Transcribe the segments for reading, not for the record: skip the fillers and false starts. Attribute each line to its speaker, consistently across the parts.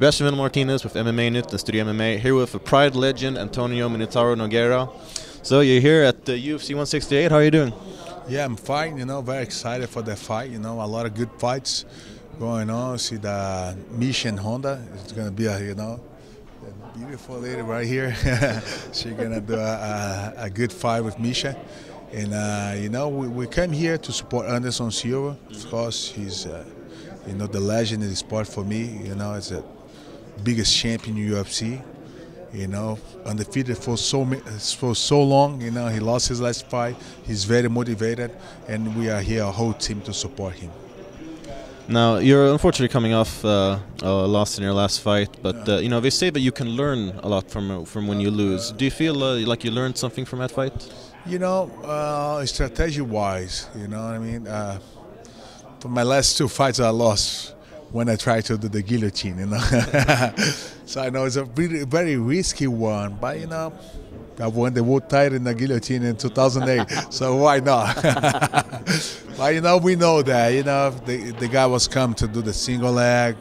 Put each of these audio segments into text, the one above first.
Speaker 1: Sebastian Vendel-Martinez with MMAnytt and Studio MMA, here with a Pride legend, Antonio Minotauro Nogueira. So you're here at the UFC 168, how are you doing?
Speaker 2: Yeah, I'm fine, very excited for the fight, a lot of good fights going on. See the Misha and Honda, it's going to be a beautiful lady right here. She's going to do a good fight with Misha. And, we came here to support Anderson Silva. Of course, he's, the legend in the sport for me. It's the biggest champion in UFC. Undefeated for so long. He lost his last fight. He's very motivated, and we are here, a whole team, to support him.
Speaker 1: Now, you're unfortunately coming off a loss in your last fight, but they say that you can learn a lot from when you lose. Do you feel like you learned something from that fight?
Speaker 2: Strategy-wise, for my last two fights, I lost when I tried to do the guillotine, So I know it's a very risky one, but I won the world title in the guillotine in 2008, so why not? But we know that the guy was come to do the single leg,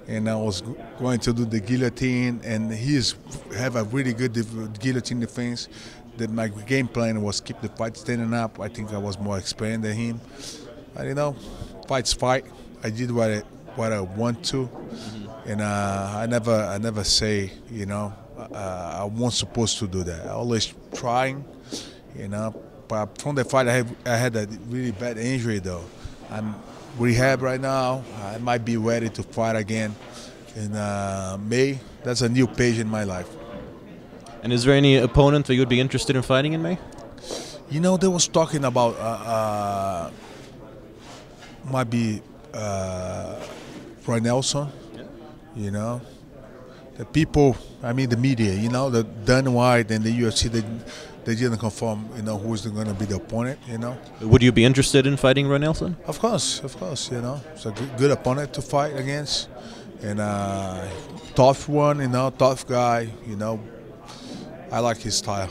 Speaker 2: and I was going to do the guillotine, and he's have a really good guillotine defense. My game plan was keep the fight standing up. I think I was more experienced than him. But fight's fight. I did what I want to, and I never say I wasn't supposed to do that. I always trying, But from the fight, I had a really bad injury though. I'm rehab right now. I might be ready to fight again in May. That's a new page in my life.
Speaker 1: And is there any opponent that you would be interested in fighting in May?
Speaker 2: They was talking about might be Roy Nelson. The people, the media, the Dana White and the UFC, they didn't confirm, who's going to be the opponent,
Speaker 1: Would you be interested in fighting Roy Nelson?
Speaker 2: Of course, it's a good opponent to fight against, and tough one, tough guy, I like his style.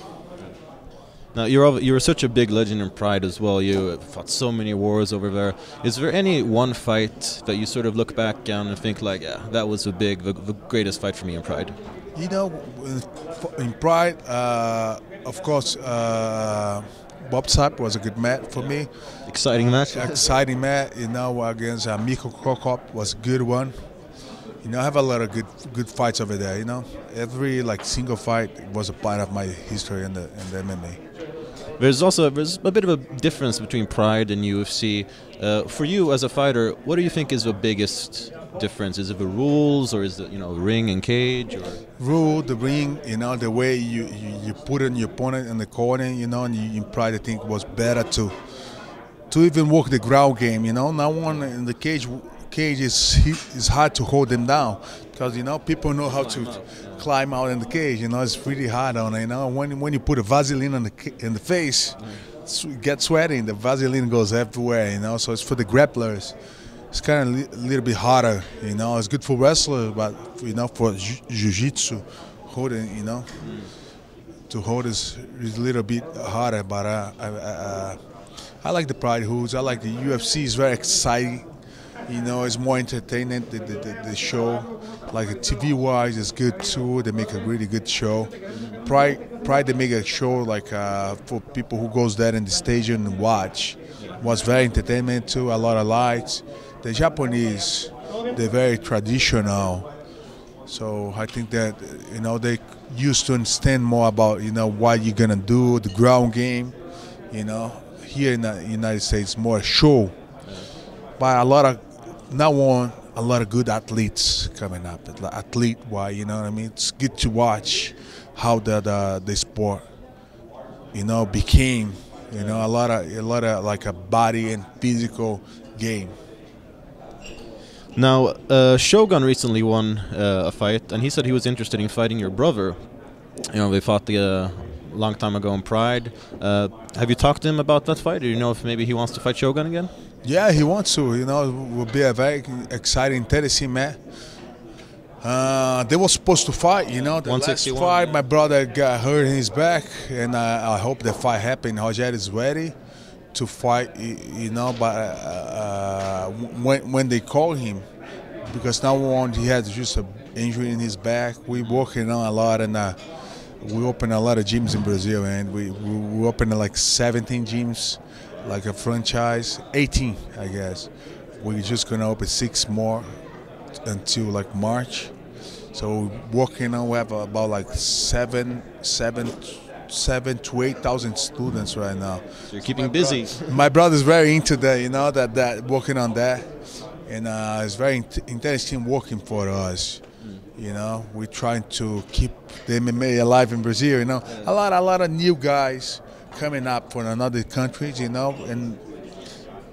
Speaker 1: Now, you're such a big legend in Pride as well. You fought so many wars over there. Is there any one fight that you sort of look back on and think like, yeah, that was the greatest fight for me in Pride?
Speaker 2: In Pride, of course, Bob Sapp was a good match for me.
Speaker 1: Exciting match.
Speaker 2: Exciting match. Against Mikko Krokop was a good one. I have a lot of good fights over there. Every single fight was a part of my history in the MMA.
Speaker 1: There's a bit of a difference between Pride and UFC. For you as a fighter, what do you think is the biggest difference? Is it the rules, or is it ring and cage? Or?
Speaker 2: Rule, the ring, the way you put in your opponent in the corner, and in Pride I think it was better to even work the ground game. Now one in the cage is hard to hold them down because people know how to climb out in the cage. It's really hard on it. When you put a Vaseline in the face, it gets sweating. The Vaseline goes everywhere. So it's for the grapplers. It's kind of a little bit harder. It's good for wrestlers, but for jiu-jitsu, holding to hold is a little bit harder. But I like the Pride rules. I like the UFC. It's very exciting. It's more entertaining, the show. Like TV-wise, it's good too. They make a really good show. Pride, they make a show for people who goes there in the stadium and watch. It was very entertainment too, a lot of lights. The Japanese, they're very traditional. So I think that, they used to understand more about, what you're going to do, the ground game. Here in the United States, more show. But a lot of good athletes coming up. Athlete-wise, It's good to watch how the sport, became, a lot of like a body and physical game.
Speaker 1: Now, Shogun recently won a fight, and he said he was interested in fighting your brother. They fought a long time ago in Pride. Have you talked to him about that fight? Do you know if maybe he wants to fight Shogun again?
Speaker 2: Yeah, he wants to. It will be a very exciting, interesting match. They were supposed to fight. The last fight, my brother got hurt in his back, and I hope the fight happens. Roger is ready to fight. But when they call him, because now on he has just a injury in his back. We working on a lot, and we open a lot of gyms in Brazil, and we open like 17 gyms, like a franchise, 18, I guess. We're just gonna open 6 more until like March. So working on, we have about like 7 to 8,000 students right now.
Speaker 1: So you're keeping busy.
Speaker 2: My brother's very into that, you know, that working on that, and it's very interesting working for us. You know, we're trying to keep the MMA alive in Brazil. You know, a lot of new guys coming up from another countries. You know, and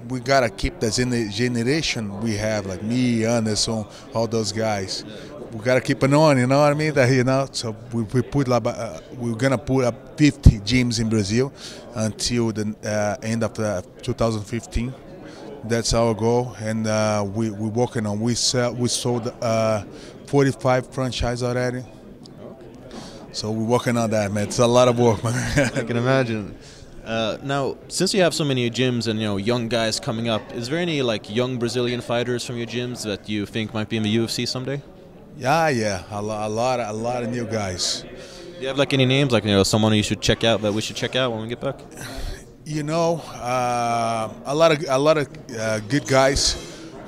Speaker 2: we gotta keep the generation we have, like me, Anderson, all those guys. We gotta keep an on. You know what I mean? That, you know, so we put we're gonna put up 50 gyms in Brazil until the end of 2015. That's our goal, and we're working on. We sold 45 franchise already. So we're working on that, man. It's a lot of work, man.
Speaker 1: I can imagine. Now, since you have so many gyms and young guys coming up, is there any like young Brazilian fighters from your gyms that you think might be in the UFC someday?
Speaker 2: Yeah, a lot of new guys.
Speaker 1: Do you have like any names, like someone you should check out that we should check out when we get back?
Speaker 2: You know, a lot of good guys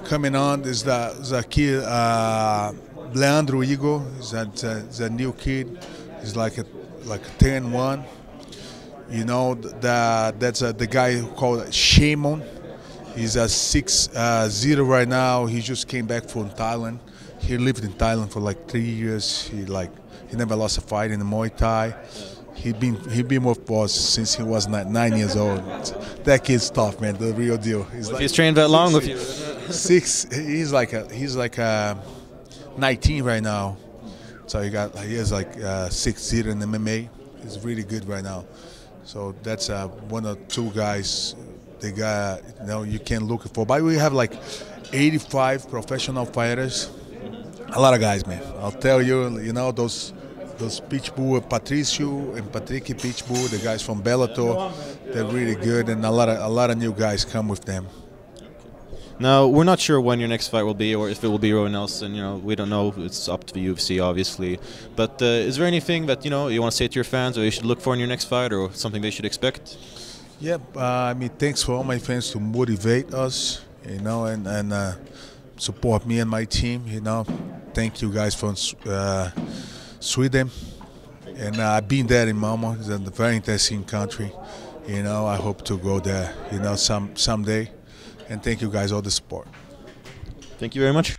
Speaker 2: coming on. There's the kid Leandro Igo. Is a new kid. He's like a 10-1. You know, that's the guy called Shimon. He's a 6-0 right now. He just came back from Thailand. He lived in Thailand for like 3 years. He never lost a fight in the Muay Thai. He been with us since he was 9 years old. That kid's tough, man. The real deal.
Speaker 1: He's trained that long with you.
Speaker 2: He's like a 19 right now. So he has like 6-0 in MMA. He's really good right now. So that's one or two guys. The guy you can look for. But we have like 85 professional fighters. A lot of guys, man. I'll tell you, those Pitbull, Patricio and Patrick Pitbull, the guys from Bellator, they're really good, and a lot of new guys come with them.
Speaker 1: Now, we're not sure when your next fight will be, or if it will be Roy Nelson. We don't know. It's up to the UFC, obviously. But is there anything that you want to say to your fans, or you should look for in your next fight, or something they should expect?
Speaker 2: Yeah, I mean, thanks for all my fans to motivate us, and support me and my team. Thank you guys from Sweden, and I've been there in Malmo. It's a very interesting country. I hope to go there, someday. And thank you guys all the support.
Speaker 1: Thank you very much.